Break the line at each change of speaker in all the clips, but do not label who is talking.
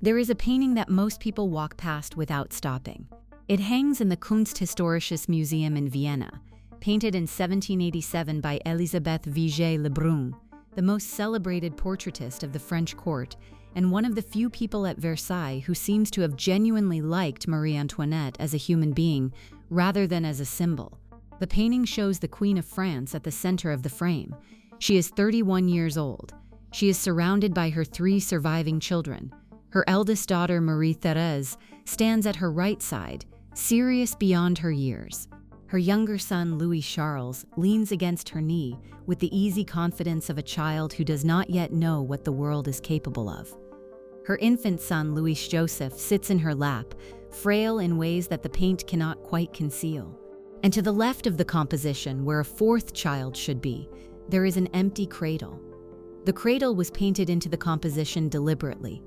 There is a painting that most people walk past without stopping. It hangs in the Kunsthistorisches Museum in Vienna, painted in 1787 by Elisabeth Vigée-Lebrun, the most celebrated portraitist of the French court, and one of the few people at Versailles who seems to have genuinely liked Marie Antoinette as a human being rather than as a symbol. The painting shows the Queen of France at the center of the frame. She is 31 years old. She is surrounded by her 3 surviving children. Her eldest daughter, Marie Thérèse, stands at her right side, serious beyond her years. Her younger son, Louis Charles, leans against her knee with the easy confidence of a child who does not yet know what the world is capable of. Her infant son, Louis Joseph, sits in her lap, frail in ways that the paint cannot quite conceal. And to the left of the composition, where a 4th child should be, there is an empty cradle. The cradle was painted into the composition deliberately.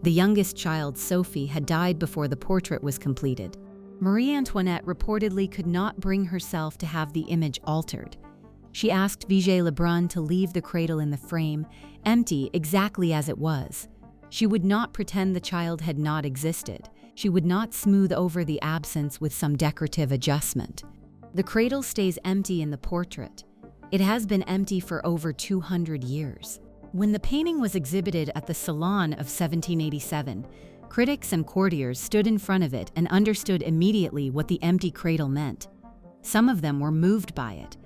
The youngest child, Sophie, had died before the portrait was completed. Marie Antoinette reportedly could not bring herself to have the image altered. She asked Vigée-Lebrun to leave the cradle in the frame, empty exactly as it was. She would not pretend the child had not existed. She would not smooth over the absence with some decorative adjustment. The cradle stays empty in the portrait. It has been empty for over 200 years. When the painting was exhibited at the Salon of 1787, critics and courtiers stood in front of it and understood immediately what the empty cradle meant. Some of them were moved by it.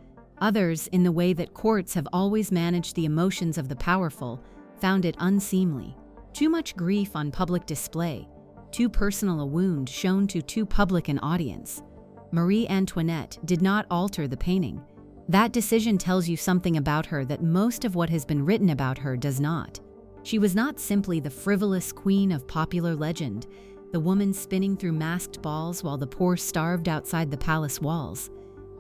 Others, in the way that courts have always managed the emotions of the powerful, found it unseemly. Too much grief on public display, too personal a wound shown to too public an audience. Marie Antoinette did not alter the painting. That decision tells you something about her that most of what has been written about her does not. She was not simply the frivolous queen of popular legend, the woman spinning through masked balls while the poor starved outside the palace walls.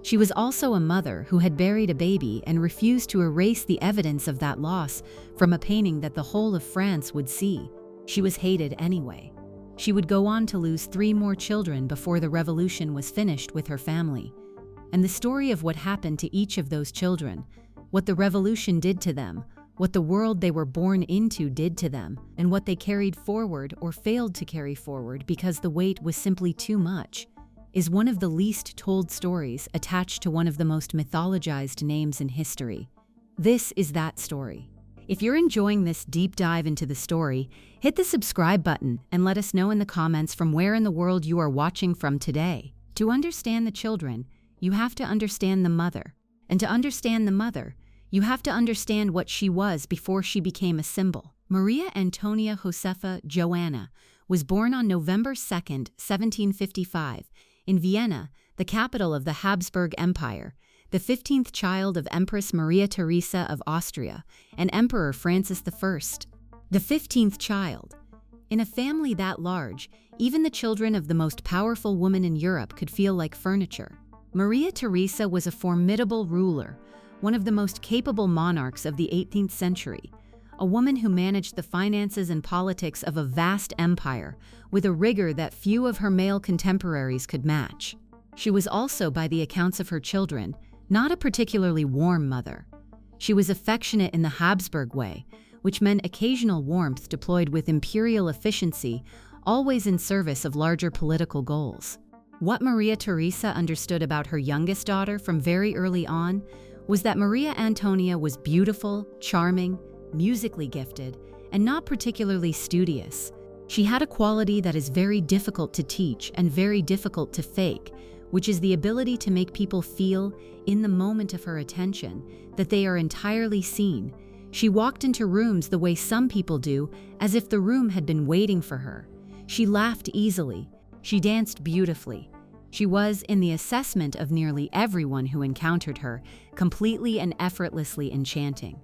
She was also a mother who had buried a baby and refused to erase the evidence of that loss from a painting that the whole of France would see. She was hated anyway. She would go on to lose 3 more children before the revolution was finished with her family. And the story of what happened to each of those children, what the revolution did to them, what the world they were born into did to them, and what they carried forward or failed to carry forward because the weight was simply too much, is one of the least told stories attached to one of the most mythologized names in history. This is that story. If you're enjoying this deep dive into the story, hit the subscribe button and let us know in the comments from where in the world you are watching from today. To understand the children, you have to understand the mother. And to understand the mother, you have to understand what she was before she became a symbol. Maria Antonia Josefa Joanna was born on November 2nd, 1755, in Vienna, the capital of the Habsburg Empire, the 15th child of Empress Maria Theresa of Austria and Emperor Francis I. The 15th child. In a family that large, even the children of the most powerful woman in Europe could feel like furniture. Maria Theresa was a formidable ruler, one of the most capable monarchs of the 18th century, a woman who managed the finances and politics of a vast empire with a rigor that few of her male contemporaries could match. She was also, by the accounts of her children, not a particularly warm mother. She was affectionate in the Habsburg way, which meant occasional warmth deployed with imperial efficiency, always in service of larger political goals. What Maria Theresa understood about her youngest daughter from very early on was that Maria Antonia was beautiful, charming, musically gifted, and not particularly studious. She had a quality that is very difficult to teach and very difficult to fake, which is the ability to make people feel, in the moment of her attention, that they are entirely seen. She walked into rooms the way some people do, as if the room had been waiting for her. She laughed easily. She danced beautifully. She was, in the assessment of nearly everyone who encountered her, completely and effortlessly enchanting.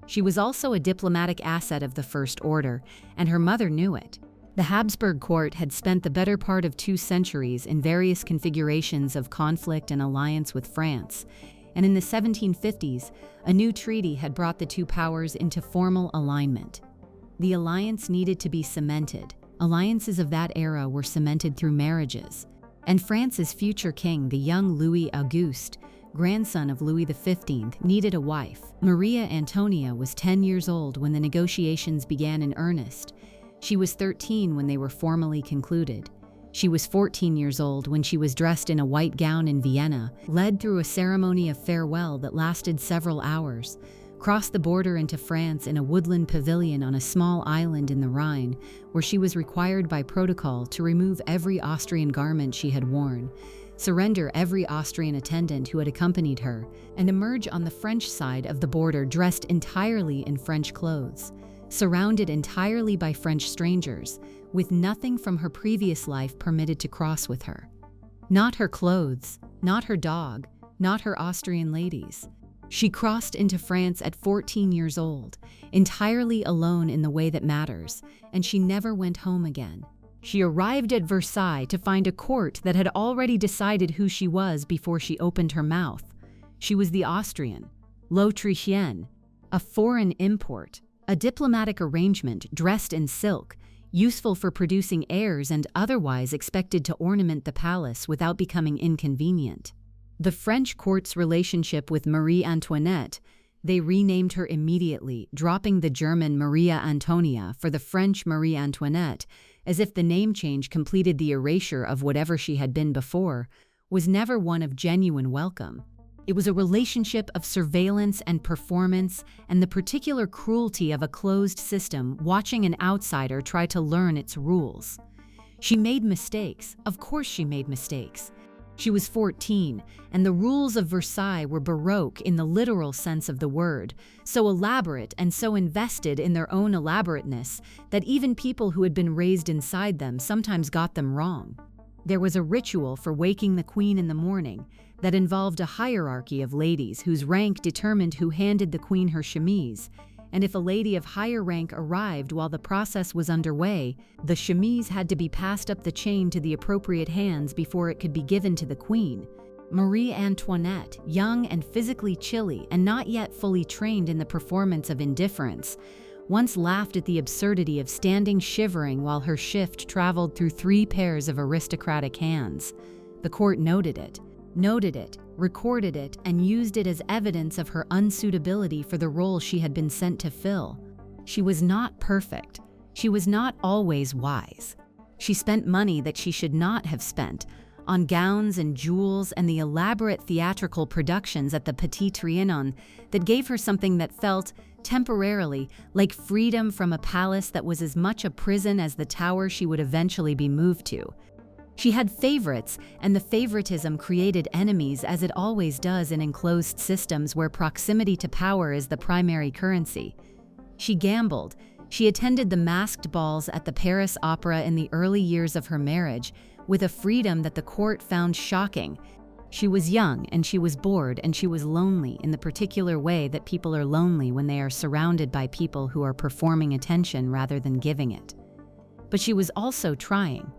She was also a diplomatic asset of the First Order, and her mother knew it. The Habsburg court had spent the better part of 2 centuries in various configurations of conflict and alliance with France, and in the 1750s, a new treaty had brought the 2 powers into formal alignment. The alliance needed to be cemented. Alliances of that era were cemented through marriages, and France's future king, the young Louis Auguste, grandson of Louis XV, needed a wife. Maria Antonia was 10 years old when the negotiations began in earnest. She was 13 when they were formally concluded. She was 14 years old when she was dressed in a white gown in Vienna, led through a ceremony of farewell that lasted several hours, crossed the border into France in a woodland pavilion on a small island in the Rhine, where she was required by protocol to remove every Austrian garment she had worn, surrender every Austrian attendant who had accompanied her, and emerge on the French side of the border dressed entirely in French clothes, surrounded entirely by French strangers, with nothing from her previous life permitted to cross with her. Not her clothes, not her dog, not her Austrian ladies. She crossed into France at 14 years old, entirely alone in the way that matters, and she never went home again. She arrived at Versailles to find a court that had already decided who she was before she opened her mouth. She was the Austrian, l'Autrichienne, a foreign import, a diplomatic arrangement dressed in silk, useful for producing heirs and otherwise expected to ornament the palace without becoming inconvenient. The French court's relationship with Marie Antoinette, they renamed her immediately, dropping the German Maria Antonia for the French Marie Antoinette, as if the name change completed the erasure of whatever she had been before, was never one of genuine welcome. It was a relationship of surveillance and performance and the particular cruelty of a closed system watching an outsider try to learn its rules. She made mistakes. Of course she made mistakes. She was 14, and the rules of Versailles were Baroque in the literal sense of the word, so elaborate and so invested in their own elaborateness that even people who had been raised inside them sometimes got them wrong. There was a ritual for waking the queen in the morning that involved a hierarchy of ladies whose rank determined who handed the queen her chemise, and if a lady of higher rank arrived while the process was underway, the chemise had to be passed up the chain to the appropriate hands before it could be given to the queen. Marie Antoinette, young and physically chilly and not yet fully trained in the performance of indifference, once laughed at the absurdity of standing shivering while her shift traveled through 3 pairs of aristocratic hands. The court noted it, recorded it, and used it as evidence of her unsuitability for the role she had been sent to fill. She was not perfect. She was not always wise. She spent money that she should not have spent on gowns and jewels and the elaborate theatrical productions at the Petit Trianon that gave her something that felt, temporarily, like freedom from a palace that was as much a prison as the tower she would eventually be moved to. She had favorites, and the favoritism created enemies, as it always does in enclosed systems where proximity to power is the primary currency. She gambled. She attended the masked balls at the Paris Opera in the early years of her marriage, with a freedom that the court found shocking. She was young, and she was bored, and she was lonely in the particular way that people are lonely when they are surrounded by people who are performing attention rather than giving it. But she was also trying.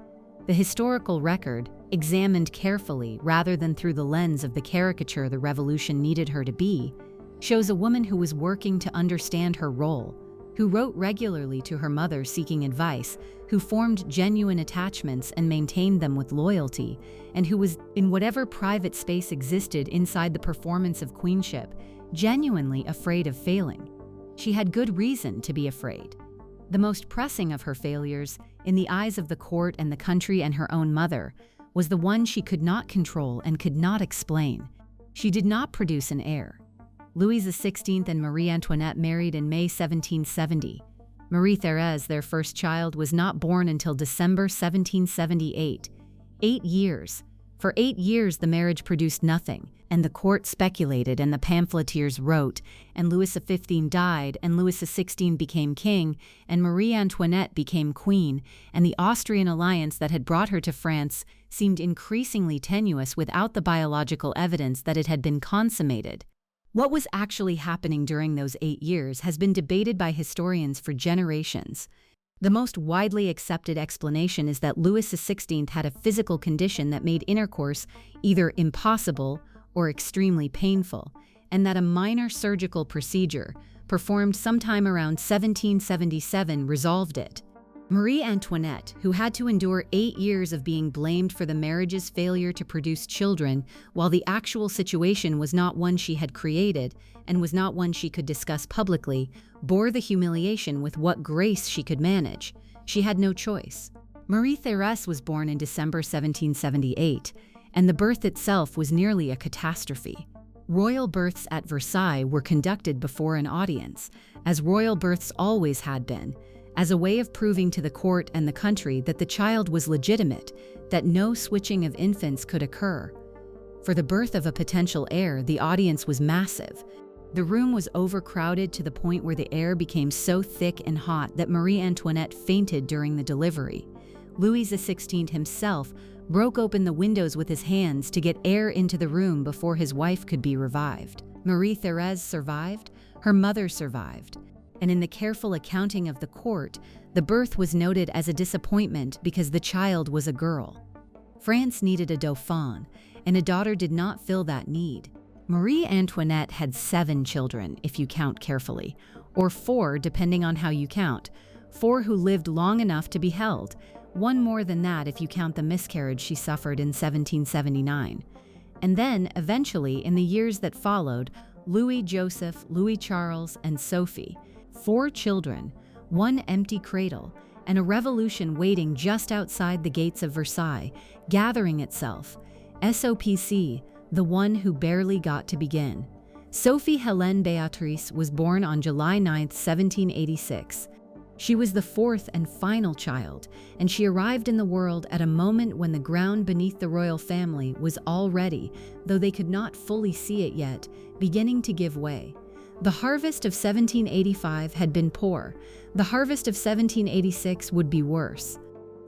The historical record, examined carefully rather than through the lens of the caricature the revolution needed her to be, shows a woman who was working to understand her role, who wrote regularly to her mother seeking advice, who formed genuine attachments and maintained them with loyalty, and who was, in whatever private space existed inside the performance of queenship, genuinely afraid of failing. She had good reason to be afraid. The most pressing of her failures, in the eyes of the court and the country and her own mother, was the one she could not control and could not explain. She did not produce an heir. Louis XVI and Marie Antoinette married in May 1770. Marie Thérèse, their first child, was not born until December 1778. 8 years. For 8 years the marriage produced nothing, and the court speculated and the pamphleteers wrote, and Louis XV died, and Louis XVI became king, and Marie Antoinette became queen, and the Austrian alliance that had brought her to France seemed increasingly tenuous without the biological evidence that it had been consummated. What was actually happening during those 8 years has been debated by historians for generations. The most widely accepted explanation is that Louis XVI had a physical condition that made intercourse either impossible or extremely painful, and that a minor surgical procedure, performed sometime around 1777, resolved it. Marie Antoinette, who had to endure 8 years of being blamed for the marriage's failure to produce children, while the actual situation was not one she had created and was not one she could discuss publicly, bore the humiliation with what grace she could manage. She had no choice. Marie Thérèse was born in December 1778, and the birth itself was nearly a catastrophe. Royal births at Versailles were conducted before an audience, as royal births always had been, as a way of proving to the court and the country that the child was legitimate, that no switching of infants could occur. For the birth of a potential heir, the audience was massive. The room was overcrowded to the point where the air became so thick and hot that Marie Antoinette fainted during the delivery. Louis XVI himself broke open the windows with his hands to get air into the room before his wife could be revived. Marie Thérèse survived, her mother survived, and in the careful accounting of the court, the birth was noted as a disappointment because the child was a girl. France needed a Dauphin, and a daughter did not fill that need. Marie Antoinette had 7 children, if you count carefully, or 4 depending on how you count, 4 who lived long enough to be held, 1 more than that if you count the miscarriage she suffered in 1779. And then, eventually, in the years that followed, Louis Joseph, Louis Charles, and Sophie. 4 children, 1 empty cradle, and a revolution waiting just outside the gates of Versailles, gathering itself. SOPC, the one who barely got to begin. Sophie Hélène Béatrice was born on July 9, 1786. She was the 4th and final child, and she arrived in the world at a moment when the ground beneath the royal family was already, though they could not fully see it yet, beginning to give way. The harvest of 1785 had been poor. The harvest of 1786 would be worse.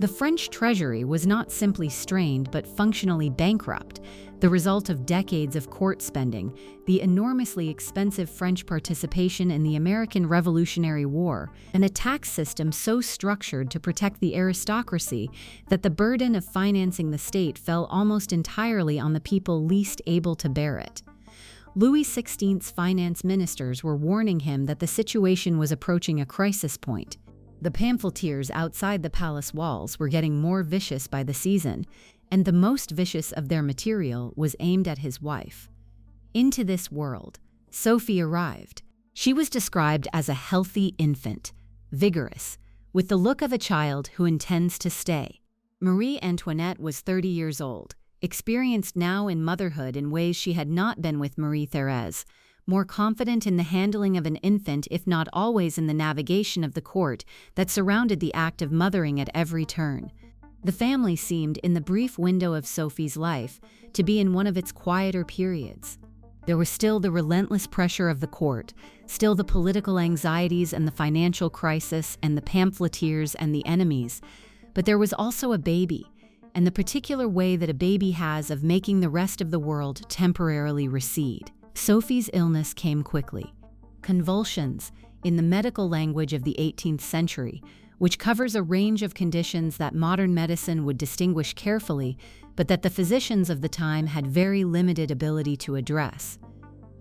The French treasury was not simply strained but functionally bankrupt, the result of decades of court spending, the enormously expensive French participation in the American Revolutionary War, and a tax system so structured to protect the aristocracy that the burden of financing the state fell almost entirely on the people least able to bear it. Louis XVI's finance ministers were warning him that the situation was approaching a crisis point. The pamphleteers outside the palace walls were getting more vicious by the season, and the most vicious of their material was aimed at his wife. Into this world, Sophie arrived. She was described as a healthy infant, vigorous, with the look of a child who intends to stay. Marie Antoinette was 30 years old, experienced now in motherhood in ways she had not been with Marie Thérèse, more confident in the handling of an infant if not always in the navigation of the court that surrounded the act of mothering at every turn. The family seemed, in the brief window of Sophie's life, to be in one of its quieter periods. There was still the relentless pressure of the court, still the political anxieties and the financial crisis and the pamphleteers and the enemies, but there was also a baby, and the particular way that a baby has of making the rest of the world temporarily recede. Sophie's illness came quickly. Convulsions, in the medical language of the 18th century, which covers a range of conditions that modern medicine would distinguish carefully, but that the physicians of the time had very limited ability to address.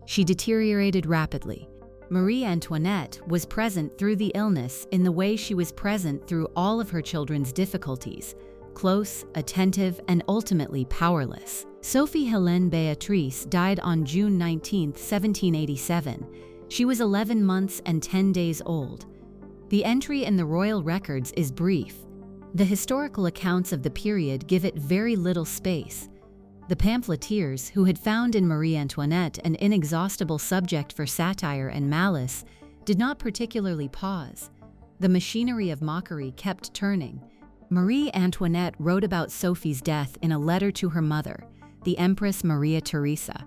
She deteriorated rapidly. Marie Antoinette was present through the illness in the way she was present through all of her children's difficulties, close, attentive, and ultimately powerless. Sophie Hélène Béatrice died on June 19, 1787. She was 11 months and 10 days old. The entry in the royal records is brief. The historical accounts of the period give it very little space. The pamphleteers, who had found in Marie Antoinette an inexhaustible subject for satire and malice, did not particularly pause. The machinery of mockery kept turning. Marie Antoinette wrote about Sophie's death in a letter to her mother, the Empress Maria Theresa.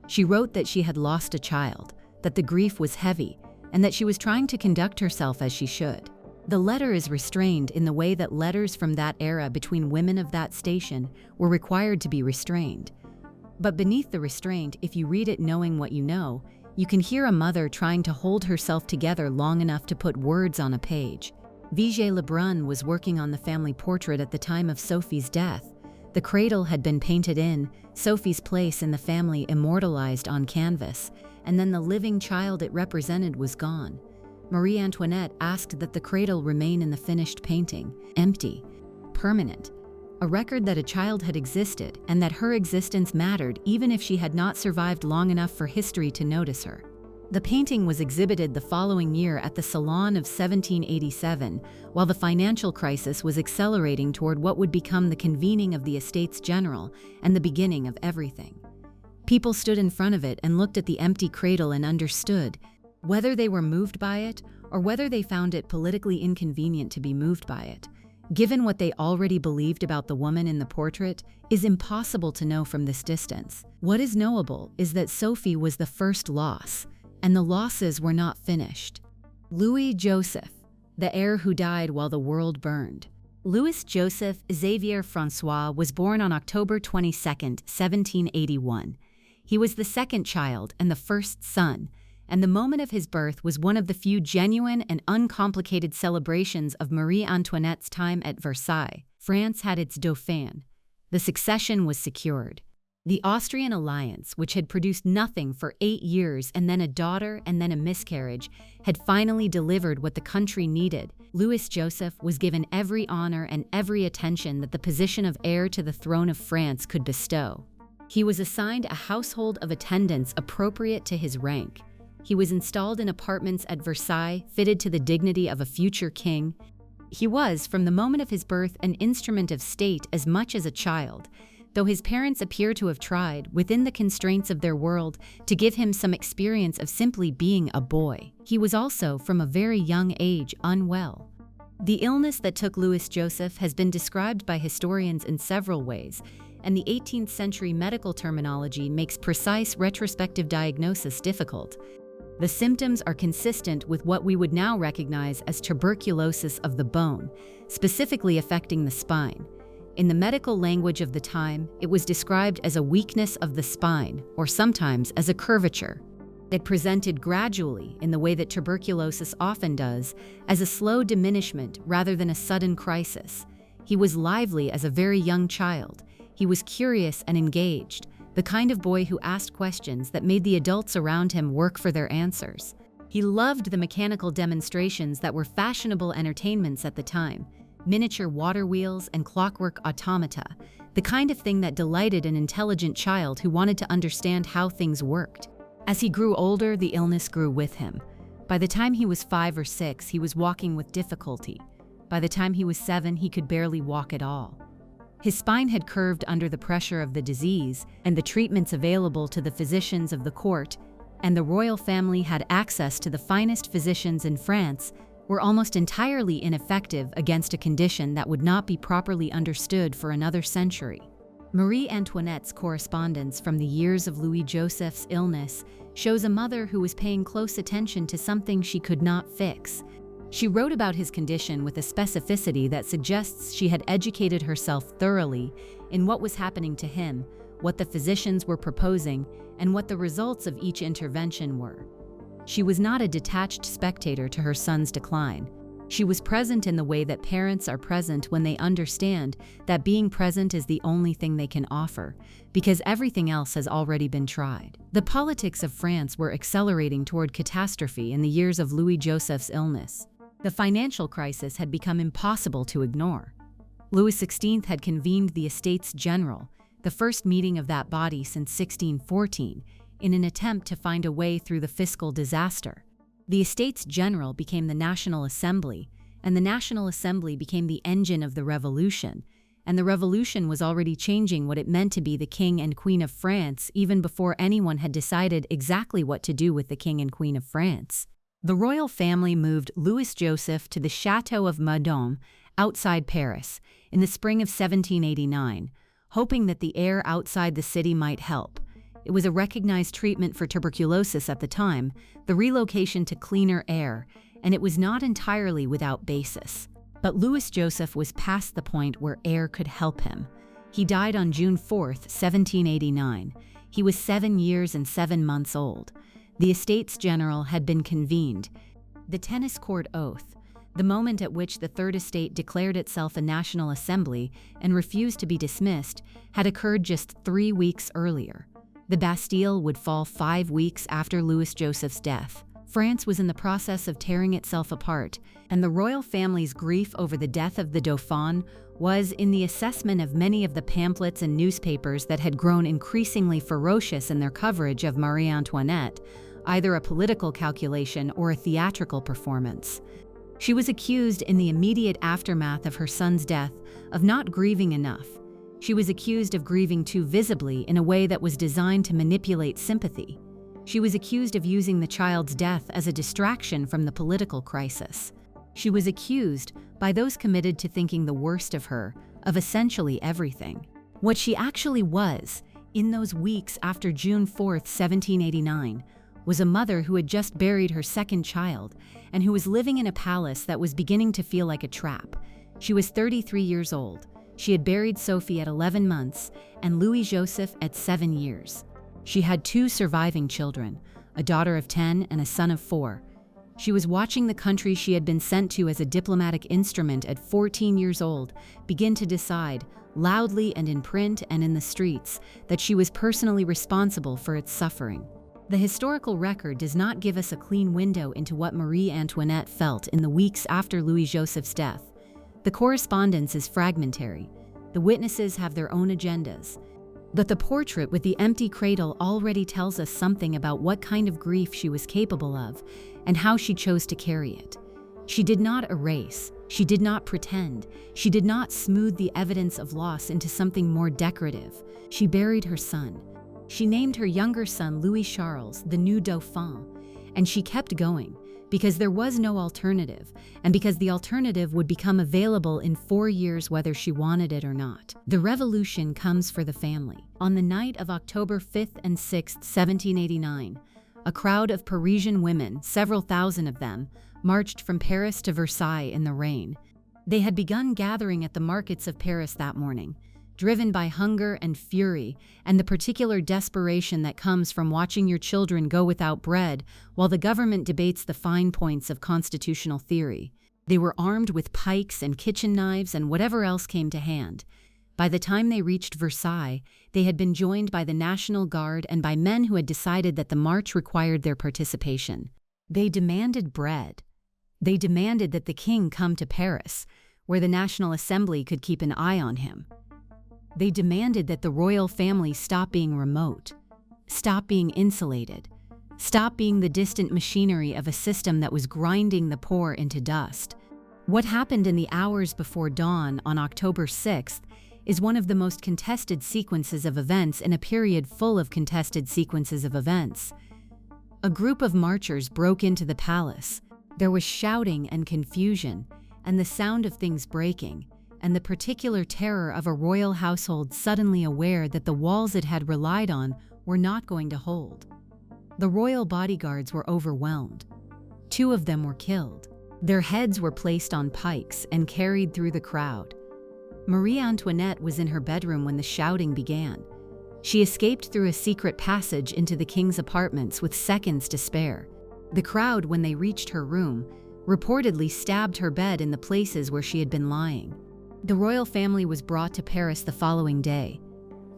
She wrote that she had lost a child, that the grief was heavy, and that she was trying to conduct herself as she should. The letter is restrained in the way that letters from that era between women of that station were required to be restrained. But beneath the restraint, if you read it knowing what you know, you can hear a mother trying to hold herself together long enough to put words on a page. Vigée Lebrun was working on the family portrait at the time of Sophie's death. The cradle had been painted in, Sophie's place in the family immortalized on canvas, and then the living child it represented was gone. Marie Antoinette asked that the cradle remain in the finished painting, empty, permanent, a record that a child had existed and that her existence mattered even if she had not survived long enough for history to notice her. The painting was exhibited the following year at the Salon of 1787, while the financial crisis was accelerating toward what would become the convening of the Estates General and the beginning of everything. People stood in front of it and looked at the empty cradle and understood, whether they were moved by it or whether they found it politically inconvenient to be moved by it. Given what they already believed about the woman in the portrait, is impossible to know from this distance. What is knowable is that Sophie was the first loss, and the losses were not finished. Louis Joseph, the heir who died while the world burned. Louis Joseph Xavier François was born on October 22, 1781. He was the second child and the first son, and the moment of his birth was one of the few genuine and uncomplicated celebrations of Marie Antoinette's time at Versailles. France had its Dauphin. The succession was secured. The Austrian alliance, which had produced nothing for 8 years and then a daughter and then a miscarriage, had finally delivered what the country needed. Louis Joseph was given every honor and every attention that the position of heir to the throne of France could bestow. He was assigned a household of attendants appropriate to his rank. He was installed in apartments at Versailles fitted to the dignity of a future king. He was, from the moment of his birth, an instrument of state as much as a child, though his parents appear to have tried, within the constraints of their world, to give him some experience of simply being a boy. He was also, from a very young age, unwell. The illness that took Louis Joseph has been described by historians in several ways, and the 18th century medical terminology makes precise retrospective diagnosis difficult. The symptoms are consistent with what we would now recognize as tuberculosis of the bone, specifically affecting the spine. In the medical language of the time, it was described as a weakness of the spine, or sometimes as a curvature. It presented gradually, in the way that tuberculosis often does, as a slow diminishment rather than a sudden crisis. He was lively as a very young child. He was curious and engaged, the kind of boy who asked questions that made the adults around him work for their answers. He loved the mechanical demonstrations that were fashionable entertainments at the time, miniature water wheels and clockwork automata, the kind of thing that delighted an intelligent child who wanted to understand how things worked. As he grew older, the illness grew with him. By the time he was 5 or 6, he was walking with difficulty. By the time he was 7, he could barely walk at all. His spine had curved under the pressure of the disease, and the treatments available to the physicians of the court and the royal family had access to the finest physicians in France were almost entirely ineffective against a condition that would not be properly understood for another century. Marie Antoinette's correspondence from the years of Louis Joseph's illness shows a mother who was paying close attention to something she could not fix. She wrote about his condition with a specificity that suggests she had educated herself thoroughly in what was happening to him, what the physicians were proposing, and what the results of each intervention were. She was not a detached spectator to her son's decline. She was present in the way that parents are present when they understand that being present is the only thing they can offer, because everything else has already been tried. The politics of France were accelerating toward catastrophe in the years of Louis Joseph's illness. The financial crisis had become impossible to ignore. Louis XVI had convened the Estates General, the first meeting of that body since 1614, in an attempt to find a way through the fiscal disaster. The Estates General became the National Assembly, and the National Assembly became the engine of the revolution, and the revolution was already changing what it meant to be the King and Queen of France even before anyone had decided exactly what to do with the King and Queen of France. The royal family moved Louis Joseph to the Château of Meudon, outside Paris, in the spring of 1789, hoping that the air outside the city might help. It was a recognized treatment for tuberculosis at the time, the relocation to cleaner air, and it was not entirely without basis. But Louis Joseph was past the point where air could help him. He died on June 4, 1789. He was 7 years and 7 months old. The Estates General had been convened. The tennis court oath, the moment at which the Third Estate declared itself a national assembly and refused to be dismissed, had occurred just 3 weeks earlier. The Bastille would fall 5 weeks after Louis Joseph's death. France was in the process of tearing itself apart, and the royal family's grief over the death of the Dauphin was, in the assessment of many of the pamphlets and newspapers that had grown increasingly ferocious in their coverage of Marie Antoinette, either a political calculation or a theatrical performance. She was accused in the immediate aftermath of her son's death of not grieving enough. She was accused of grieving too visibly in a way that was designed to manipulate sympathy. She was accused of using the child's death as a distraction from the political crisis. She was accused, by those committed to thinking the worst of her, of essentially everything. What she actually was, in those weeks after June 4, 1789, was a mother who had just buried her second child and who was living in a palace that was beginning to feel like a trap. She was 33 years old. She had buried Sophie at 11 months and Louis-Joseph at 7 years. She had 2 surviving children, a daughter of 10 and a son of 4. She was watching the country she had been sent to as a diplomatic instrument at 14 years old begin to decide, loudly and in print and in the streets, that she was personally responsible for its suffering. The historical record does not give us a clean window into what Marie Antoinette felt in the weeks after Louis-Joseph's death. The correspondence is fragmentary. The witnesses have their own agendas. But the portrait with the empty cradle already tells us something about what kind of grief she was capable of and how she chose to carry it. She did not erase, she did not pretend, she did not smooth the evidence of loss into something more decorative. She buried her son. She named her younger son Louis Charles, the new Dauphin, and she kept going because there was no alternative, and because the alternative would become available in 4 years whether she wanted it or not. The revolution comes for the family. On the night of October 5th and 6th, 1789, a crowd of Parisian women, several thousand of them, marched from Paris to Versailles in the rain. They had begun gathering at the markets of Paris that morning, driven by hunger and fury and the particular desperation that comes from watching your children go without bread while the government debates the fine points of constitutional theory. They were armed with pikes and kitchen knives and whatever else came to hand. By the time they reached Versailles, they had been joined by the National Guard and by men who had decided that the march required their participation. They demanded bread. They demanded that the king come to Paris, where the National Assembly could keep an eye on him. They demanded that the royal family stop being remote, stop being insulated, stop being the distant machinery of a system that was grinding the poor into dust. What happened in the hours before dawn on October 6th is one of the most contested sequences of events in a period full of contested sequences of events. A group of marchers broke into the palace. There was shouting and confusion, and the sound of things breaking, and the particular terror of a royal household suddenly aware that the walls it had relied on were not going to hold. The royal bodyguards were overwhelmed. 2 of them were killed. Their heads were placed on pikes and carried through the crowd. Marie Antoinette was in her bedroom when the shouting began. She escaped through a secret passage into the king's apartments with seconds to spare. The crowd, when they reached her room, reportedly stabbed her bed in the places where she had been lying. The royal family was brought to Paris the following day,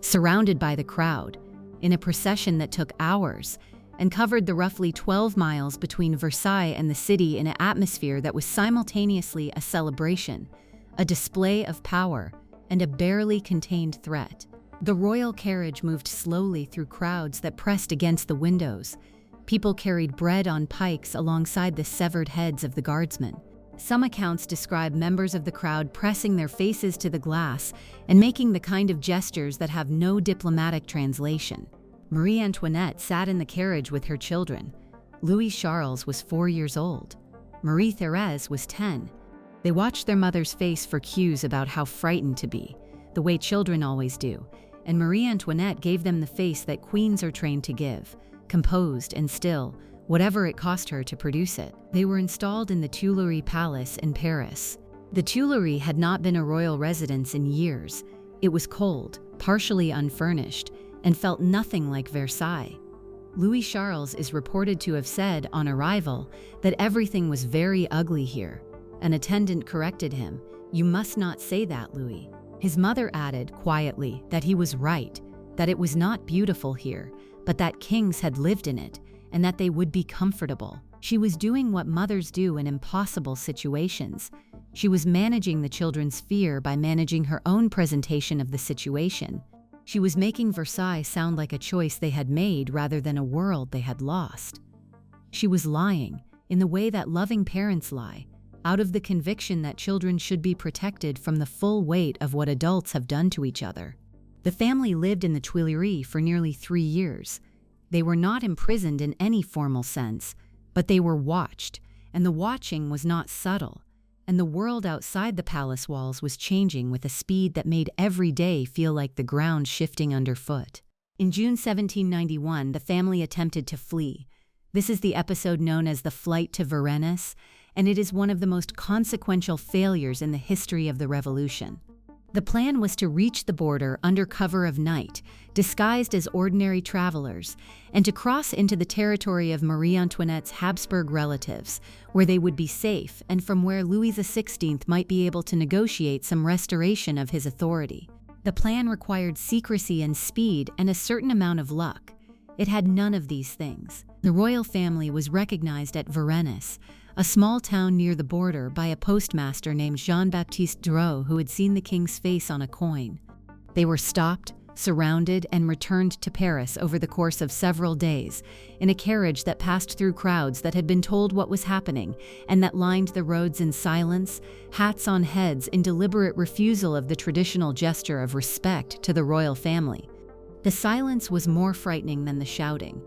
surrounded by the crowd, in a procession that took hours and covered the roughly 12 miles between Versailles and the city in an atmosphere that was simultaneously a celebration, a display of power, and a barely contained threat. The royal carriage moved slowly through crowds that pressed against the windows. People carried bread on pikes alongside the severed heads of the guardsmen. Some accounts describe members of the crowd pressing their faces to the glass and making the kind of gestures that have no diplomatic translation. Marie Antoinette sat in the carriage with her children. Louis Charles was 4 years old. Marie Thérèse was 10. They watched their mother's face for cues about how frightened to be, the way children always do, and Marie Antoinette gave them the face that queens are trained to give, composed and still, whatever it cost her to produce it. They were installed in the Tuileries Palace in Paris. The Tuileries had not been a royal residence in years. It was cold, partially unfurnished, and felt nothing like Versailles. Louis Charles is reported to have said on arrival that everything was very ugly here. An attendant corrected him, "You must not say that, Louis." His mother added quietly that he was right, that it was not beautiful here, but that kings had lived in it, and that they would be comfortable. She was doing what mothers do in impossible situations. She was managing the children's fear by managing her own presentation of the situation. She was making Versailles sound like a choice they had made rather than a world they had lost. She was lying, in the way that loving parents lie, out of the conviction that children should be protected from the full weight of what adults have done to each other. The family lived in the Tuileries for nearly 3 years. They were not imprisoned in any formal sense, but they were watched, and the watching was not subtle, and the world outside the palace walls was changing with a speed that made every day feel like the ground shifting underfoot. In June 1791, the family attempted to flee. This is the episode known as the Flight to Varennes, and it is one of the most consequential failures in the history of the Revolution. The plan was to reach the border under cover of night, disguised as ordinary travelers, and to cross into the territory of Marie Antoinette's Habsburg relatives, where they would be safe and from where Louis XVI might be able to negotiate some restoration of his authority. The plan required secrecy and speed and a certain amount of luck. It had none of these things. The royal family was recognized at Varennes, a small town near the border, by a postmaster named Jean-Baptiste Drouot, who had seen the king's face on a coin. They were stopped, surrounded, and returned to Paris over the course of several days, in a carriage that passed through crowds that had been told what was happening and that lined the roads in silence, hats on heads in deliberate refusal of the traditional gesture of respect to the royal family. The silence was more frightening than the shouting.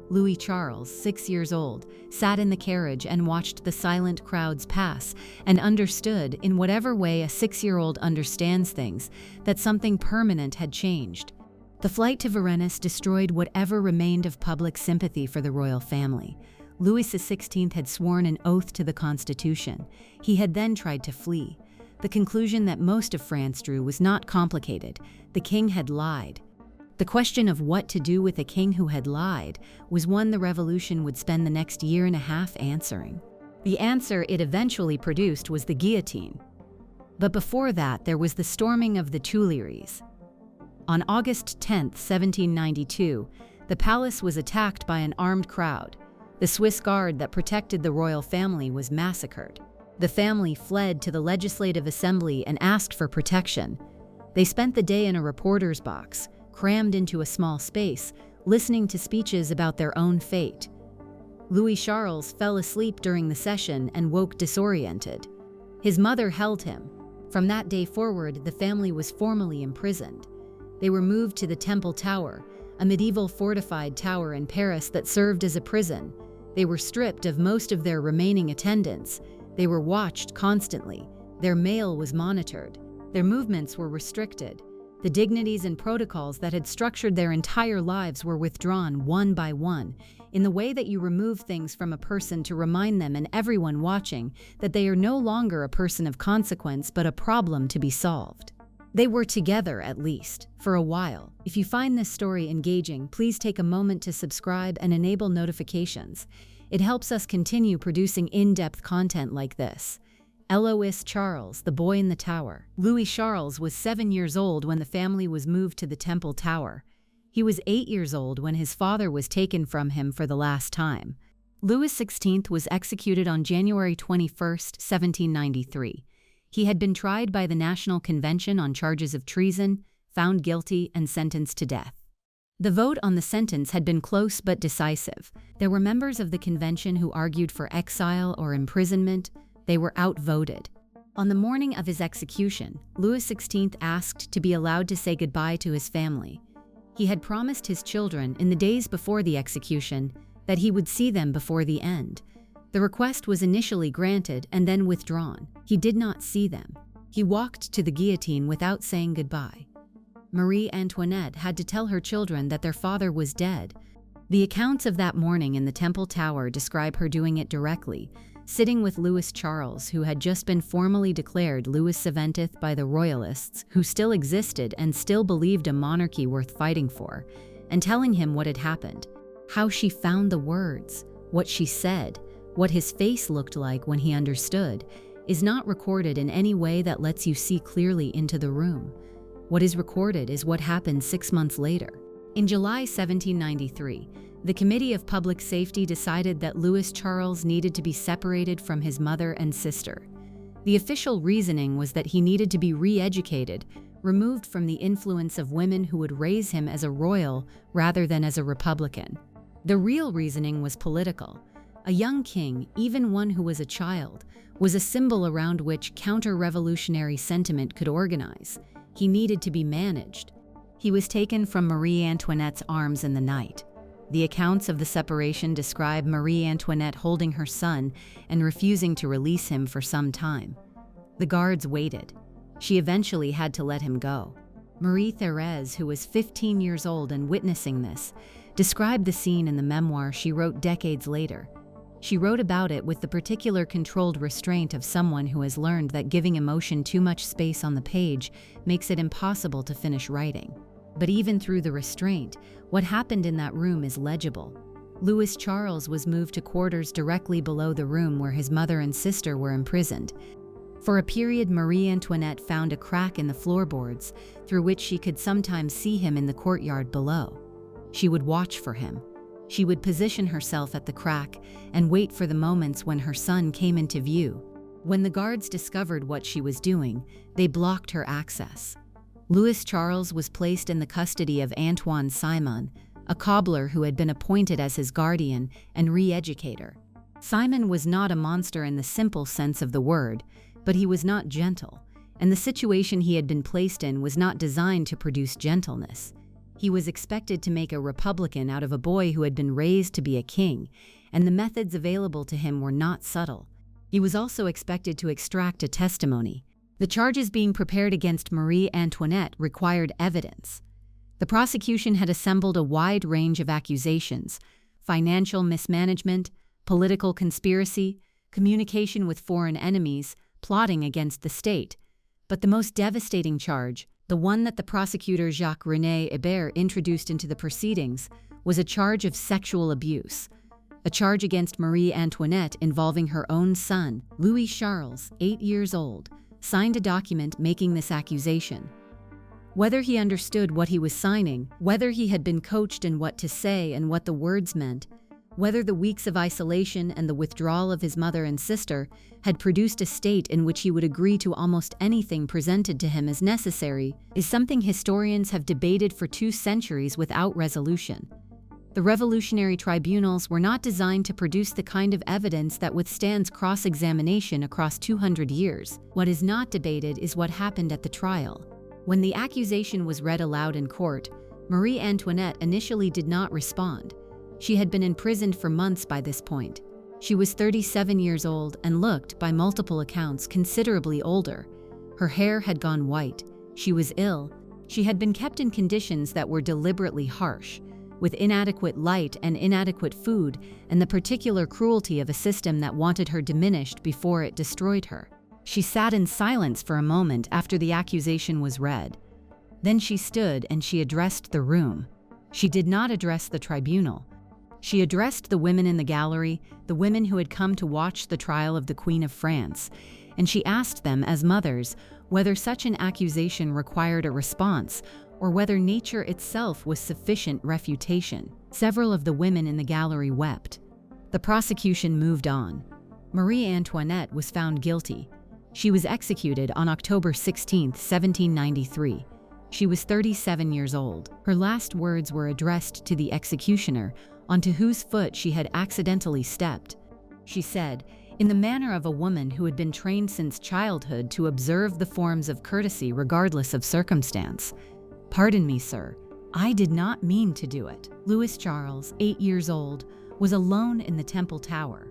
Louis Charles, 6 years old, sat in the carriage and watched the silent crowds pass and understood, in whatever way a 6-year-old understands things, that something permanent had changed. The flight to Varennes destroyed whatever remained of public sympathy for the royal family. Louis XVI had sworn an oath to the Constitution. He had then tried to flee. The conclusion that most of France drew was not complicated. The king had lied. The question of what to do with a king who had lied was one the revolution would spend the next year and a half answering. The answer it eventually produced was the guillotine. But before that, there was the storming of the Tuileries. On August 10, 1792, the palace was attacked by an armed crowd. The Swiss guard that protected the royal family was massacred. The family fled to the Legislative Assembly and asked for protection. They spent the day in a reporter's box, crammed into a small space, listening to speeches about their own fate. Louis Charles fell asleep during the session and woke disoriented. His mother held him. From that day forward, the family was formally imprisoned. They were moved to the Temple Tower, a medieval fortified tower in Paris that served as a prison. They were stripped of most of their remaining attendants. They were watched constantly. Their mail was monitored. Their movements were restricted. The dignities and protocols that had structured their entire lives were withdrawn one by one, in the way that you remove things from a person to remind them and everyone watching that they are no longer a person of consequence but a problem to be solved. They were together, at least, for a while. If you find this story engaging, please take a moment to subscribe and enable notifications. It helps us continue producing in-depth content like this. Louis Charles, the boy in the tower. Louis Charles was 7 years old when the family was moved to the Temple Tower. He was 8 years old when his father was taken from him for the last time. Louis XVI was executed on January 21, 1793. He had been tried by the National Convention on charges of treason, found guilty, and sentenced to death. The vote on the sentence had been close but decisive. There were members of the convention who argued for exile or imprisonment. They were outvoted. On the morning of his execution, Louis XVI asked to be allowed to say goodbye to his family. He had promised his children in the days before the execution that he would see them before the end. The request was initially granted and then withdrawn. He did not see them. He walked to the guillotine without saying goodbye. Marie Antoinette had to tell her children that their father was dead. The accounts of that morning in the Temple Tower describe her doing it directly, sitting with Louis Charles, who had just been formally declared Louis XVII by the Royalists, who still existed and still believed a monarchy worth fighting for, and telling him what had happened, how she found the words, what she said, what his face looked like when he understood, is not recorded in any way that lets you see clearly into the room. What is recorded is what happened 6 months later. In July 1793, the Committee of Public Safety decided that Louis Charles needed to be separated from his mother and sister. The official reasoning was that he needed to be re-educated, removed from the influence of women who would raise him as a royal rather than as a republican. The real reasoning was political. A young king, even one who was a child, was a symbol around which counter-revolutionary sentiment could organize. He needed to be managed. He was taken from Marie Antoinette's arms in the night. The accounts of the separation describe Marie Antoinette holding her son and refusing to release him for some time. The guards waited. She eventually had to let him go. Marie Thérèse, who was 15 years old and witnessing this, described the scene in the memoir she wrote decades later. She wrote about it with the particular controlled restraint of someone who has learned that giving emotion too much space on the page makes it impossible to finish writing. But even through the restraint, what happened in that room is legible. Louis Charles was moved to quarters directly below the room where his mother and sister were imprisoned. For a period, Marie Antoinette found a crack in the floorboards through which she could sometimes see him in the courtyard below. She would watch for him. She would position herself at the crack and wait for the moments when her son came into view. When the guards discovered what she was doing, they blocked her access. Louis Charles was placed in the custody of Antoine Simon, a cobbler who had been appointed as his guardian and re-educator. Simon was not a monster in the simple sense of the word, but he was not gentle, and the situation he had been placed in was not designed to produce gentleness. He was expected to make a republican out of a boy who had been raised to be a king, and the methods available to him were not subtle. He was also expected to extract a testimony. The charges being prepared against Marie Antoinette required evidence. The prosecution had assembled a wide range of accusations: financial mismanagement, political conspiracy, communication with foreign enemies, plotting against the state. But the most devastating charge, the one that the prosecutor Jacques-René Hébert introduced into the proceedings, was a charge of sexual abuse. A charge against Marie Antoinette involving her own son, Louis Charles, 8 years old, signed a document making this accusation. Whether he understood what he was signing, whether he had been coached in what to say and what the words meant, whether the weeks of isolation and the withdrawal of his mother and sister had produced a state in which he would agree to almost anything presented to him as necessary, is something historians have debated for 2 centuries without resolution. The revolutionary tribunals were not designed to produce the kind of evidence that withstands cross-examination across 200 years. What is not debated is what happened at the trial. When the accusation was read aloud in court, Marie Antoinette initially did not respond. She had been imprisoned for months by this point. She was 37 years old and looked, by multiple accounts, considerably older. Her hair had gone white. She was ill. She had been kept in conditions that were deliberately harsh, with inadequate light and inadequate food, and the particular cruelty of a system that wanted her diminished before it destroyed her. She sat in silence for a moment after the accusation was read. Then she stood and she addressed the room. She did not address the tribunal. She addressed the women in the gallery, the women who had come to watch the trial of the Queen of France, and she asked them, as mothers, whether such an accusation required a response or whether nature itself was sufficient refutation. Several of the women in the gallery wept. The prosecution moved on. Marie Antoinette was found guilty. She was executed on October 16, 1793. She was 37 years old. Her last words were addressed to the executioner, onto whose foot she had accidentally stepped. She said, in the manner of a woman who had been trained since childhood to observe the forms of courtesy regardless of circumstance, "Pardon me, sir, I did not mean to do it." Louis Charles, 8 years old, was alone in the Temple Tower.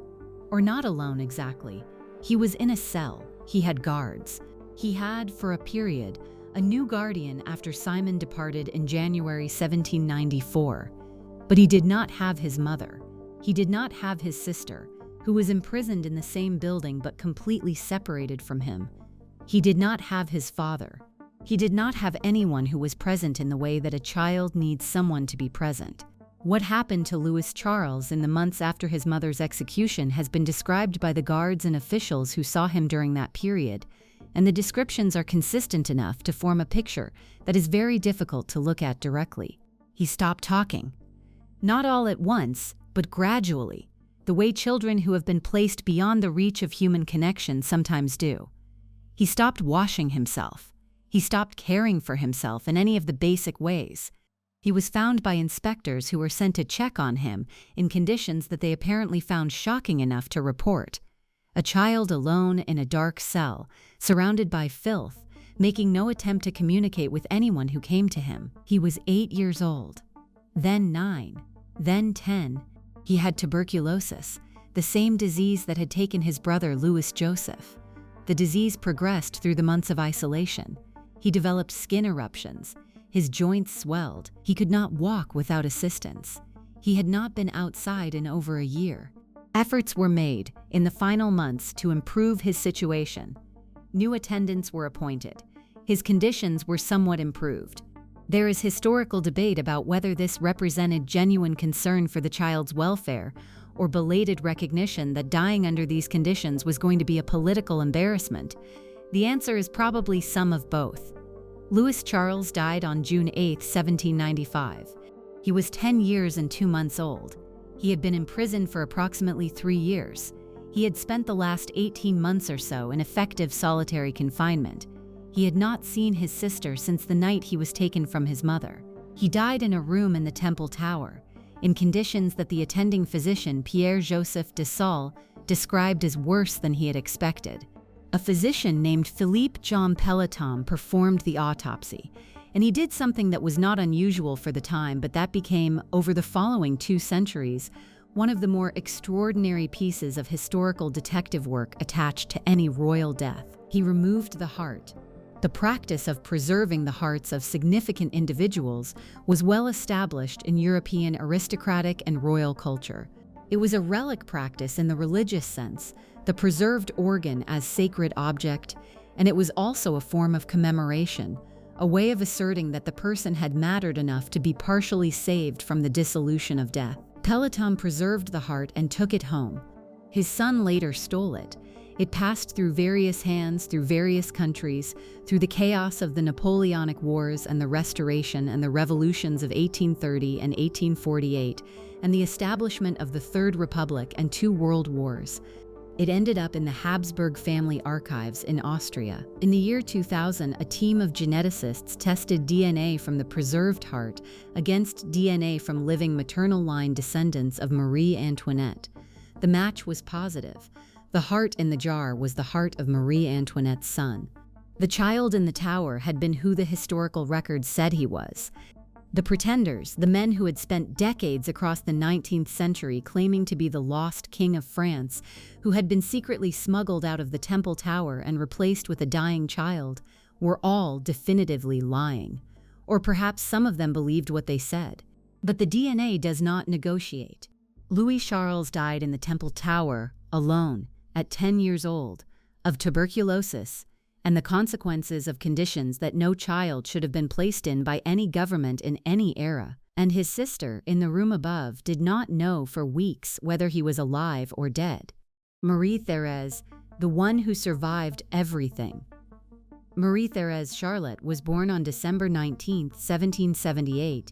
Or not alone exactly. He was in a cell. He had guards. He had, for a period, a new guardian after Simon departed in January 1794. But he did not have his mother. He did not have his sister, who was imprisoned in the same building but completely separated from him. He did not have his father. He did not have anyone who was present in the way that a child needs someone to be present. What happened to Louis Charles in the months after his mother's execution has been described by the guards and officials who saw him during that period, and the descriptions are consistent enough to form a picture that is very difficult to look at directly. He stopped talking. Not all at once, but gradually, the way children who have been placed beyond the reach of human connection sometimes do. He stopped washing himself. He stopped caring for himself in any of the basic ways. He was found by inspectors who were sent to check on him in conditions that they apparently found shocking enough to report. A child alone in a dark cell, surrounded by filth, making no attempt to communicate with anyone who came to him. He was 8 years old, then 9, then 10. He had tuberculosis, the same disease that had taken his brother Louis Joseph. The disease progressed through the months of isolation. He developed skin eruptions. His joints swelled. He could not walk without assistance. He had not been outside in over a year. Efforts were made in the final months to improve his situation. New attendants were appointed. His conditions were somewhat improved. There is historical debate about whether this represented genuine concern for the child's welfare or belated recognition that dying under these conditions was going to be a political embarrassment. The answer is probably some of both. Louis Charles died on June 8, 1795. He was 10 years and 2 months old. He had been imprisoned for approximately 3 years. He had spent the last 18 months or so in effective solitary confinement. He had not seen his sister since the night he was taken from his mother. He died in a room in the Temple Tower, in conditions that the attending physician Pierre-Joseph de Salle described as worse than he had expected. A physician named Philippe Jean Pelletan performed the autopsy, and he did something that was not unusual for the time, but that became, over the following 2 centuries, one of the more extraordinary pieces of historical detective work attached to any royal death. He removed the heart. The practice of preserving the hearts of significant individuals was well established in European aristocratic and royal culture. It was a relic practice in the religious sense, the preserved organ as sacred object, and it was also a form of commemoration, a way of asserting that the person had mattered enough to be partially saved from the dissolution of death. Pelletan preserved the heart and took it home. His son later stole it. It passed through various hands, through various countries, through the chaos of the Napoleonic Wars and the Restoration and the revolutions of 1830 and 1848, and the establishment of the Third Republic and 2 world wars. It ended up in the Habsburg family archives in Austria. In the year 2000, a team of geneticists tested DNA from the preserved heart against DNA from living maternal line descendants of Marie Antoinette. The match was positive. The heart in the jar was the heart of Marie Antoinette's son. The child in the tower had been who the historical record said he was. The pretenders, the men who had spent decades across the 19th century claiming to be the lost king of France, who had been secretly smuggled out of the Temple Tower and replaced with a dying child, were all definitively lying. Or perhaps some of them believed what they said. But the DNA does not negotiate. Louis Charles died in the Temple Tower, alone, at 10 years old, of tuberculosis, and the consequences of conditions that no child should have been placed in by any government in any era. And his sister, in the room above, did not know for weeks whether he was alive or dead. Marie Thérèse, the one who survived everything. Marie Thérèse Charlotte was born on December 19, 1778.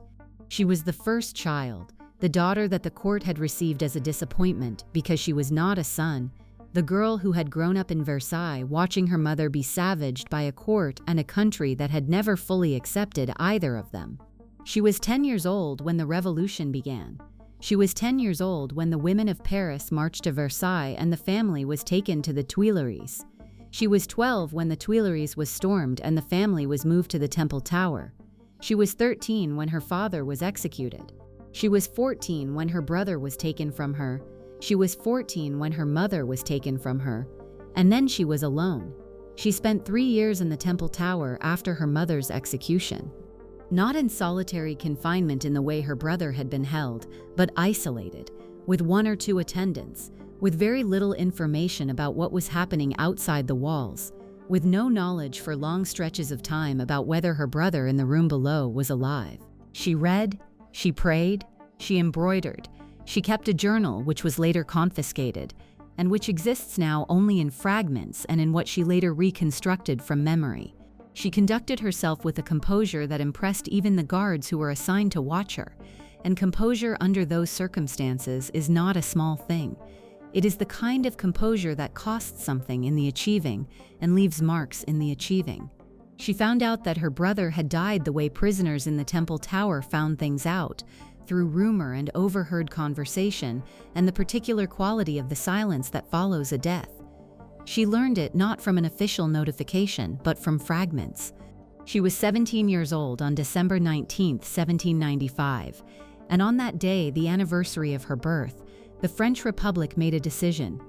She was the first child, the daughter that the court had received as a disappointment because she was not a son, the girl who had grown up in Versailles watching her mother be savaged by a court and a country that had never fully accepted either of them. She was 10 years old when the revolution began. She was 10 years old when the women of Paris marched to Versailles and the family was taken to the Tuileries. She was 12 when the Tuileries was stormed and the family was moved to the Temple Tower. She was 13 when her father was executed. She was 14 when her brother was taken from her. She was 14 when her mother was taken from her, and then she was alone. She spent 3 years in the Temple Tower after her mother's execution. Not in solitary confinement in the way her brother had been held, but isolated, with 1 or 2 attendants, with very little information about what was happening outside the walls, with no knowledge for long stretches of time about whether her brother in the room below was alive. She read, she prayed, she embroidered. She kept a journal which was later confiscated, and which exists now only in fragments and in what she later reconstructed from memory. She conducted herself with a composure that impressed even the guards who were assigned to watch her, and composure under those circumstances is not a small thing. It is the kind of composure that costs something in the achieving and leaves marks in the achieving. She found out that her brother had died the way prisoners in the Temple Tower found things out, through rumor and overheard conversation and the particular quality of the silence that follows a death. She learned it not from an official notification, but from fragments. She was 17 years old on December 19, 1795, and on that day, the anniversary of her birth, the French Republic made a decision.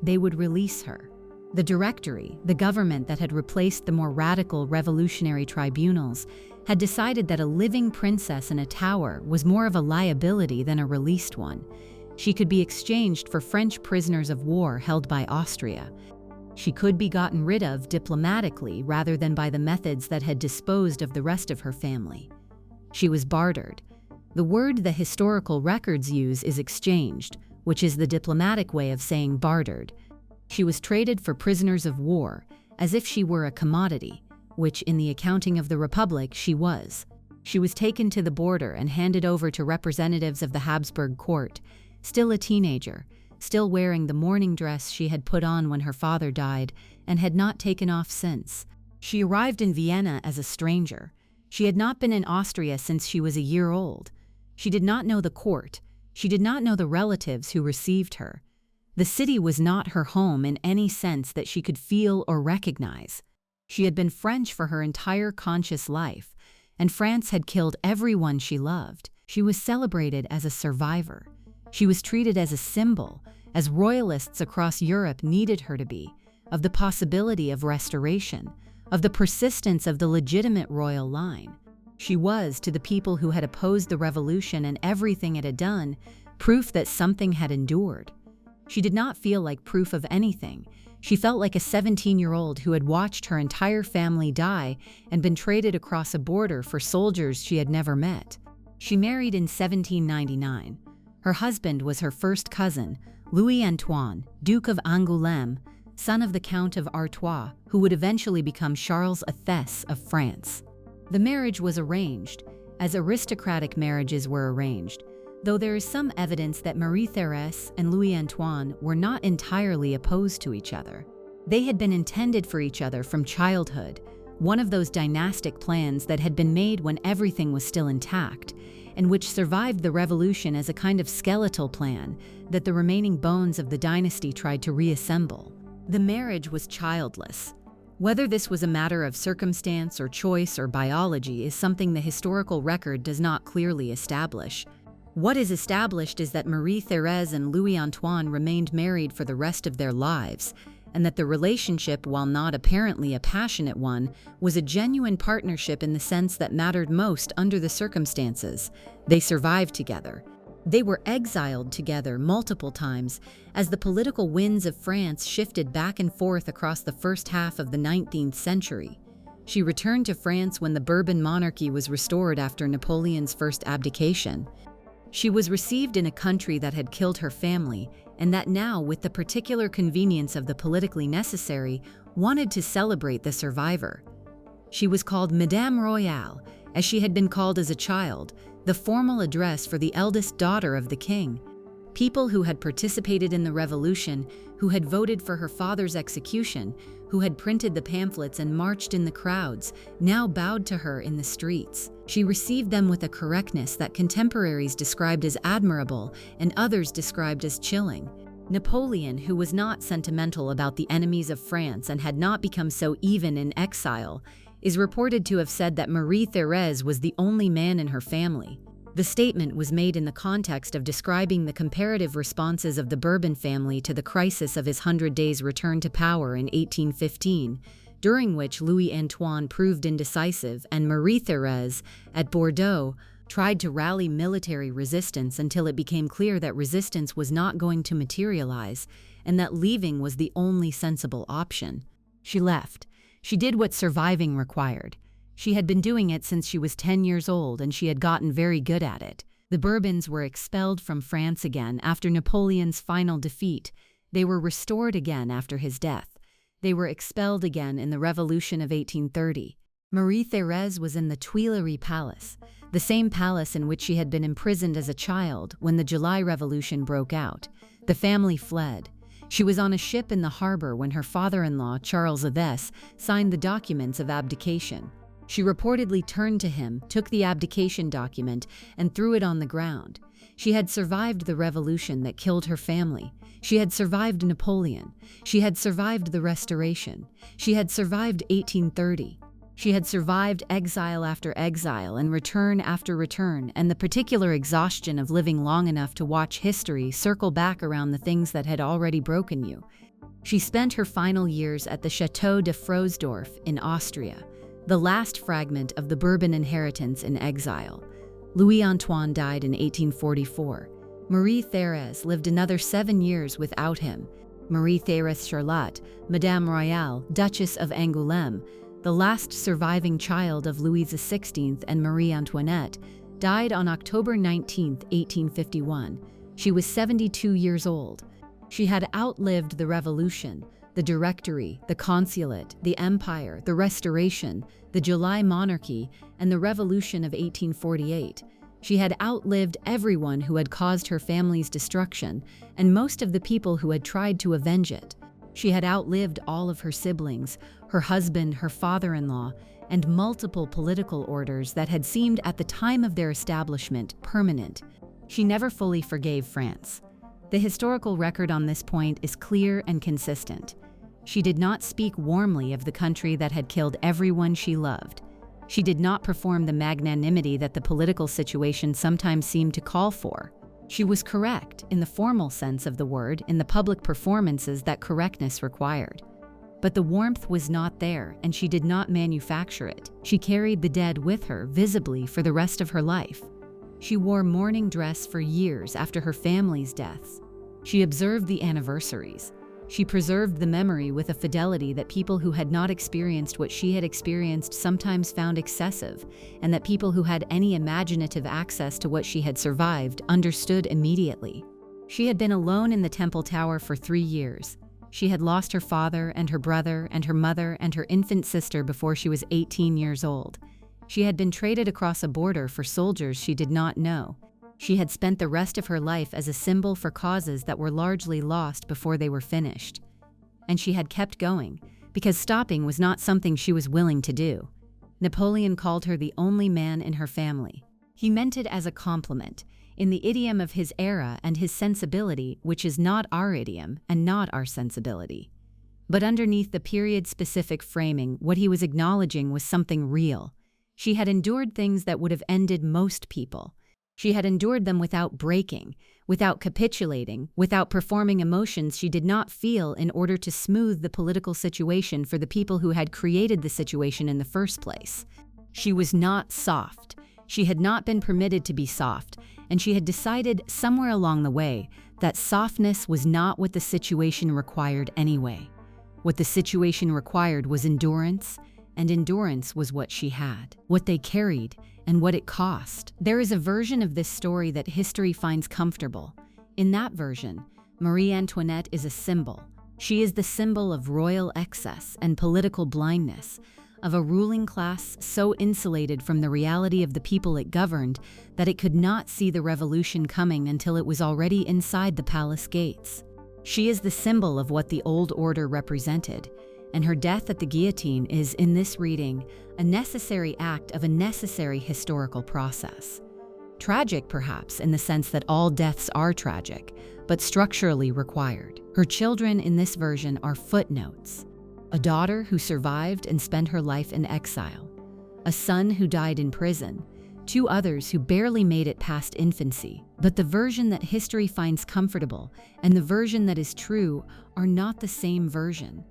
They would release her. The Directory, the government that had replaced the more radical revolutionary tribunals, had decided that a living princess in a tower was more of a liability than a released one. She could be exchanged for French prisoners of war held by Austria. She could be gotten rid of diplomatically rather than by the methods that had disposed of the rest of her family. She was bartered. The word the historical records use is exchanged, which is the diplomatic way of saying bartered. She was traded for prisoners of war, as if she were a commodity, which in the accounting of the Republic she was. She was taken to the border and handed over to representatives of the Habsburg court, still a teenager, still wearing the mourning dress she had put on when her father died and had not taken off since. She arrived in Vienna as a stranger. She had not been in Austria since she was a year old. She did not know the court. She did not know the relatives who received her. The city was not her home in any sense that she could feel or recognize. She had been French for her entire conscious life, and France had killed everyone she loved. She was celebrated as a survivor. She was treated as a symbol, as royalists across Europe needed her to be, of the possibility of restoration, of the persistence of the legitimate royal line. She was, to the people who had opposed the revolution and everything it had done, proof that something had endured. She did not feel like proof of anything. She felt like a 17-year-old who had watched her entire family die and been traded across a border for soldiers she had never met. She married in 1799. Her husband was her first cousin, Louis Antoine, Duke of Angoulême, son of the Count of Artois, who would eventually become Charles Athès of France. The marriage was arranged, as aristocratic marriages were arranged, though there is some evidence that Marie Thérèse and Louis Antoine were not entirely opposed to each other. They had been intended for each other from childhood, one of those dynastic plans that had been made when everything was still intact, and which survived the revolution as a kind of skeletal plan that the remaining bones of the dynasty tried to reassemble. The marriage was childless. Whether this was a matter of circumstance or choice or biology is something the historical record does not clearly establish. What is established is that Marie Thérèse and Louis Antoine remained married for the rest of their lives, and that the relationship, while not apparently a passionate one, was a genuine partnership in the sense that mattered most under the circumstances. They survived together. They were exiled together multiple times as the political winds of France shifted back and forth across the first half of the 19th century. She returned to France when the Bourbon monarchy was restored after Napoleon's first abdication. She was received in a country that had killed her family, and that now, with the particular convenience of the politically necessary, wanted to celebrate the survivor. She was called Madame Royale, as she had been called as a child, the formal address for the eldest daughter of the king. People who had participated in the revolution, who had voted for her father's execution, who had printed the pamphlets and marched in the crowds, now bowed to her in the streets. She received them with a correctness that contemporaries described as admirable and others described as chilling. Napoleon, who was not sentimental about the enemies of France and had not become so even in exile, is reported to have said that Marie Thérèse was the only man in her family. The statement was made in the context of describing the comparative responses of the Bourbon family to the crisis of his 100 days' return to power in 1815, during which Louis Antoine proved indecisive and Marie Thérèse, at Bordeaux, tried to rally military resistance until it became clear that resistance was not going to materialize and that leaving was the only sensible option. She left. She did what surviving required. She had been doing it since she was 10 years old, and she had gotten very good at it. The Bourbons were expelled from France again after Napoleon's final defeat. They were restored again after his death. They were expelled again in the Revolution of 1830. Marie Thérèse was in the Tuileries Palace, the same palace in which she had been imprisoned as a child when the July Revolution broke out. The family fled. She was on a ship in the harbor when her father-in-law, Charles Avès, signed the documents of abdication. She reportedly turned to him, took the abdication document, and threw it on the ground. She had survived the revolution that killed her family. She had survived Napoleon. She had survived the Restoration. She had survived 1830. She had survived exile after exile and return after return, and the particular exhaustion of living long enough to watch history circle back around the things that had already broken you. She spent her final years at the Château de Frosdorf in Austria, the last fragment of the Bourbon inheritance in exile. Louis Antoine died in 1844. Marie Thérèse lived another 7 years without him. Marie Thérèse Charlotte, Madame Royale, Duchess of Angoulême, the last surviving child of Louis XVI and Marie Antoinette, died on October 19, 1851. She was 72 years old. She had outlived the Revolution, the Directory, the Consulate, the Empire, the Restoration, the July Monarchy, and the Revolution of 1848. She had outlived everyone who had caused her family's destruction, and most of the people who had tried to avenge it. She had outlived all of her siblings, her husband, her father-in-law, and multiple political orders that had seemed at the time of their establishment permanent. She never fully forgave France. The historical record on this point is clear and consistent. She did not speak warmly of the country that had killed everyone she loved. She did not perform the magnanimity that the political situation sometimes seemed to call for. She was correct, in the formal sense of the word, in the public performances that correctness required. But the warmth was not there, and she did not manufacture it. She carried the dead with her, visibly, for the rest of her life. She wore mourning dress for years after her family's deaths. She observed the anniversaries. She preserved the memory with a fidelity that people who had not experienced what she had experienced sometimes found excessive, and that people who had any imaginative access to what she had survived understood immediately. She had been alone in the Temple Tower for 3 years. She had lost her father and her brother and her mother and her infant sister before she was 18 years old. She had been traded across a border for soldiers she did not know. She had spent the rest of her life as a symbol for causes that were largely lost before they were finished. And she had kept going, because stopping was not something she was willing to do. Napoleon called her the only man in her family. He meant it as a compliment, in the idiom of his era and his sensibility, which is not our idiom and not our sensibility. But underneath the period-specific framing, what he was acknowledging was something real. She had endured things that would have ended most people. She had endured them without breaking, without capitulating, without performing emotions she did not feel in order to smooth the political situation for the people who had created the situation in the first place. She was not soft. She had not been permitted to be soft, and she had decided somewhere along the way that softness was not what the situation required anyway. What the situation required was endurance, and endurance was what she had, what they carried, and what it cost. There is a version of this story that history finds comfortable. In that version, Marie Antoinette is a symbol. She is the symbol of royal excess and political blindness, of a ruling class so insulated from the reality of the people it governed that it could not see the revolution coming until it was already inside the palace gates. She is the symbol of what the old order represented, and her death at the guillotine is, in this reading, a necessary act of a necessary historical process. Tragic, perhaps, in the sense that all deaths are tragic, but structurally required. Her children in this version are footnotes. A daughter who survived and spent her life in exile. A son who died in prison. 2 others who barely made it past infancy. But the version that history finds comfortable and the version that is true are not the same version.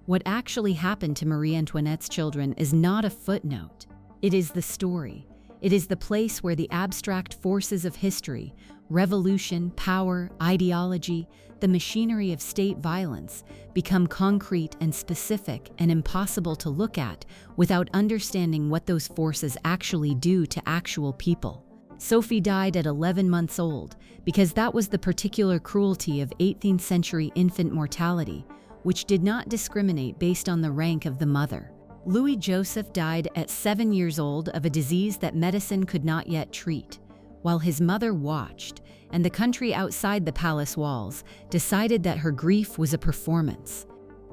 What actually happened to Marie Antoinette's children is not a footnote. It is the story. It is the place where the abstract forces of history, revolution, power, ideology, the machinery of state violence, become concrete and specific and impossible to look at without understanding what those forces actually do to actual people. Sophie died at 11 months old because that was the particular cruelty of 18th century infant mortality, which did not discriminate based on the rank of the mother. Louis Joseph died at 7 years old of a disease that medicine could not yet treat. while his mother watched, and the country outside the palace walls decided that her grief was a performance.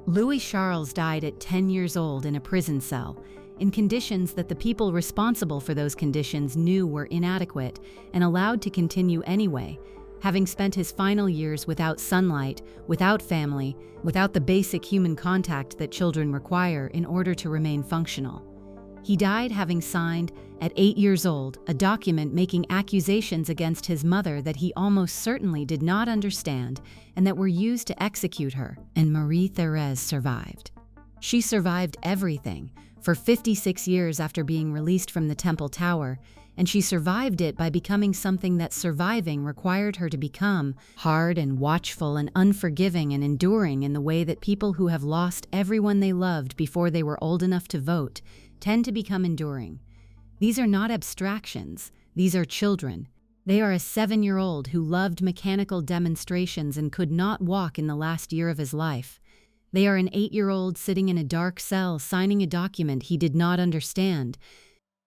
Louis Charles died at 10 years old in a prison cell, in conditions that the people responsible for those conditions knew were inadequate and allowed to continue anyway, having spent his final years without sunlight, without family, without the basic human contact that children require in order to remain functional. He died having signed, at 8 years old, a document making accusations against his mother that he almost certainly did not understand and that were used to execute her, and Marie Thérèse survived. She survived everything, for 56 years after being released from the Temple Tower, and she survived it by becoming something that surviving required her to become: hard and watchful and unforgiving and enduring in the way that people who have lost everyone they loved before they were old enough to vote tend to become enduring. These are not abstractions, these are children. They are a 7-year-old who loved mechanical demonstrations and could not walk in the last year of his life. They are an 8-year-old sitting in a dark cell signing a document he did not understand.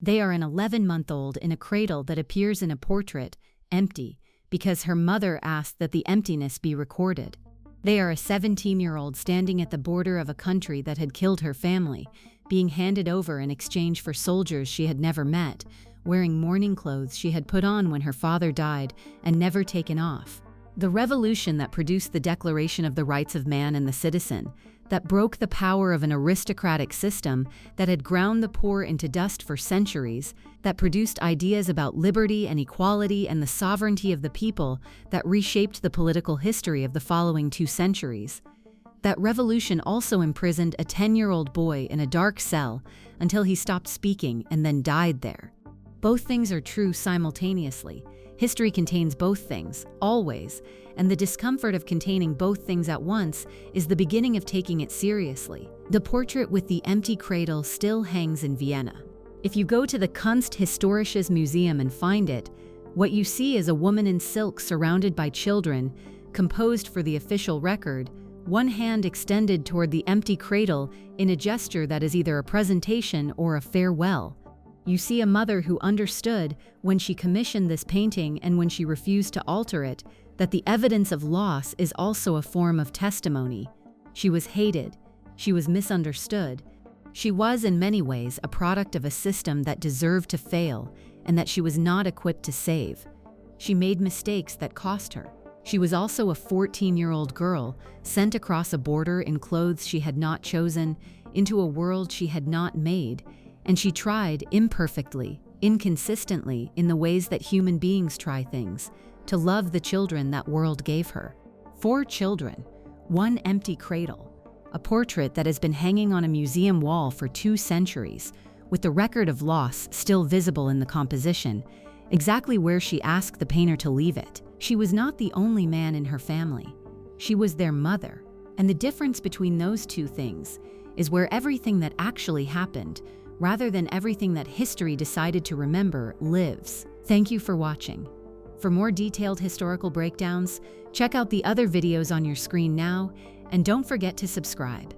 They are an 11-month-old in a cradle that appears in a portrait, empty, because her mother asked that the emptiness be recorded. They are a 17-year-old standing at the border of a country that had killed her family, being handed over in exchange for soldiers she had never met, wearing mourning clothes she had put on when her father died and never taken off. The revolution that produced the Declaration of the Rights of Man and the Citizen, that broke the power of an aristocratic system that had ground the poor into dust for centuries, that produced ideas about liberty and equality and the sovereignty of the people that reshaped the political history of the following 2 centuries. That revolution also imprisoned a 10-year-old boy in a dark cell until he stopped speaking and then died there. Both things are true simultaneously. History contains both things, always, and the discomfort of containing both things at once is the beginning of taking it seriously. The portrait with the empty cradle still hangs in Vienna. If you go to the Kunsthistorisches Museum and find it, what you see is a woman in silk surrounded by children, composed for the official record, one hand extended toward the empty cradle in a gesture that is either a presentation or a farewell. You see a mother who understood, when she commissioned this painting and when she refused to alter it, that the evidence of loss is also a form of testimony. She was hated. She was misunderstood. She was, in many ways, a product of a system that deserved to fail and that she was not equipped to save. She made mistakes that cost her. She was also a 14-year-old girl sent across a border in clothes she had not chosen, into a world she had not made, and she tried imperfectly, inconsistently, in the ways that human beings try things, to love the children that world gave her. 4 children, 1 empty cradle, a portrait that has been hanging on a museum wall for 2 centuries, with the record of loss still visible in the composition, exactly where she asked the painter to leave it. She was not the only man in her family. She was their mother, and the difference between those 2 things is where everything that actually happened, rather than everything that history decided to remember, lives. Thank you for watching. For more detailed historical breakdowns, check out the other videos on your screen now, and don't forget to subscribe.